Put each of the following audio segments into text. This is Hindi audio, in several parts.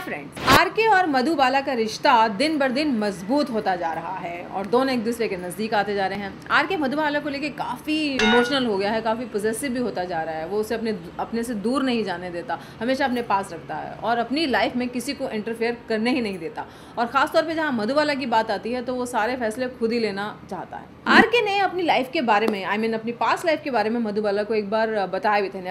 फ्रेंड्स, आरके और मधुबाला का रिश्ता दिन बर दिन मजबूत होता जा रहा है और दोनों एक दूसरे के नज़दीक आते जा रहे हैं। आरके मधुबाला को लेके काफ़ी इमोशनल हो गया है, काफ़ी पॉसेसिव भी होता जा रहा है। वो उसे अपने से दूर नहीं जाने देता, हमेशा अपने पास रखता है और अपनी लाइफ में किसी को इंटरफेयर करने ही नहीं देता। और ख़ासतौर पर जहाँ मधुबाला की बात आती है तो वो सारे फैसले खुद ही लेना चाहता है। आरके ने अपनी लाइफ के बारे में अपनी पास्ट लाइफ के बारे में मधुबाला को एक बार बताया भी थे,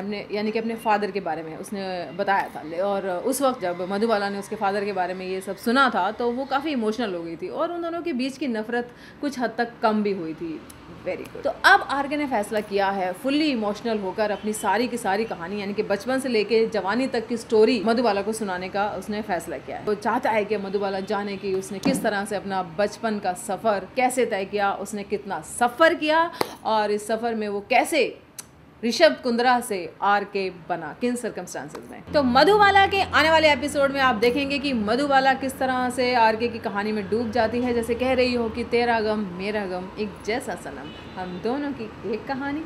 अपने फादर के बारे में उसने बताया था। और उस वक्त जब मधुबाला ने उसके फादर के बारे में ये सब सुना था तो वो काफ़ी इमोशनल हो गई थी और उन दोनों के बीच की नफरत कुछ हद तक कम भी हुई थी। Very good. तो अब आरके ने फैसला किया है फुल्ली इमोशनल होकर अपनी सारी की सारी कहानी यानी कि बचपन से लेके जवानी तक की स्टोरी मधुबाला को सुनाने का उसने फैसला किया है। वो चाहता है कि मधुबाला जाने की उसने किस तरह से अपना बचपन का सफ़र कैसे तय किया, उसने कितना सफ़र किया और इस सफ़र में वो कैसे ऋषभ कुंद्रा से आरके बना, किन सर्कमस्टांसेस में। तो मधुबाला के आने वाले एपिसोड में आप देखेंगे कि मधुबाला किस तरह से आरके की कहानी में डूब जाती है, जैसे कह रही हो कि तेरा गम मेरा गम एक जैसा सनम, हम दोनों की एक कहानी,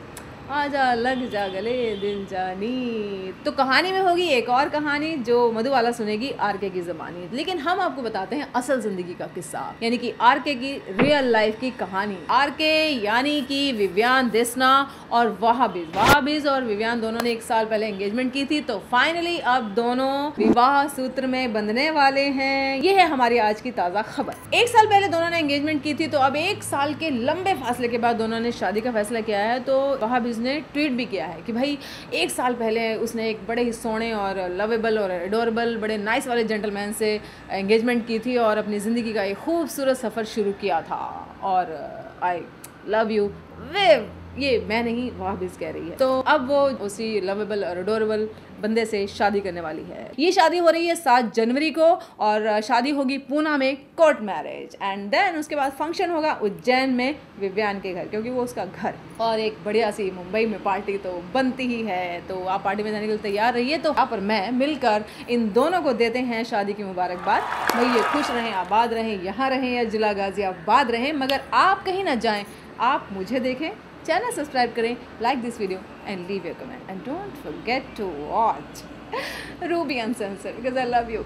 आजा लग जा गले दिल जानी। तो कहानी में होगी एक और कहानी जो मधुबाला सुनेगी आरके की ज़बानी, लेकिन हम आपको बताते हैं असल ज़िंदगी का किस्सा, यानी कि आरके की रियल लाइफ की कहानी। आरके यानी कि विवियान देसना और वहाबीज और विवियान दोनों ने 1 साल पहले एंगेजमेंट की थी, तो फाइनली अब दोनों विवाह सूत्र में बंधने वाले हैं। ये है हमारी आज की ताज़ा खबर। 1 साल पहले दोनों ने एंगेजमेंट की थी, तो अब 1 साल के लंबे फासले के बाद दोनों ने शादी का फैसला किया है। तो वहाबीज ने ट्वीट भी किया है कि भाई 1 साल पहले उसने एक बड़े ही सोने और लवेबल और एडोरेबल बड़े नाइस वाले जेंटलमैन से एंगेजमेंट की थी और अपनी ज़िंदगी का एक खूबसूरत सफ़र शुरू किया था। और आई लव यू विव, ये मैं नहीं वहाबीज कह रही है। तो अब वो उसी लवेबल और एडोरेबल बंदे से शादी करने वाली है। ये शादी हो रही है 7 जनवरी को और शादी होगी पूना में कोर्ट मैरिज, एंड देन उसके बाद फंक्शन होगा उज्जैन में विवियान के घर, क्योंकि वो उसका घर। और एक बढ़िया सी मुंबई में पार्टी तो बनती ही है, तो आप पार्टी में जाने के लिए तैयार रहिए। तो यहाँ पर मैं मिलकर इन दोनों को देते हैं शादी की मुबारकबाद। भाई ये खुश रहें, आबाद रहें, यहाँ रहें या जिला गाजियाबाद रहें, मगर आप कहीं ना जाएं, आप मुझे देखें, चैनल सब्सक्राइब करें, like this video and leave your comment and don't forget to watch Ruby uncensored because I love you.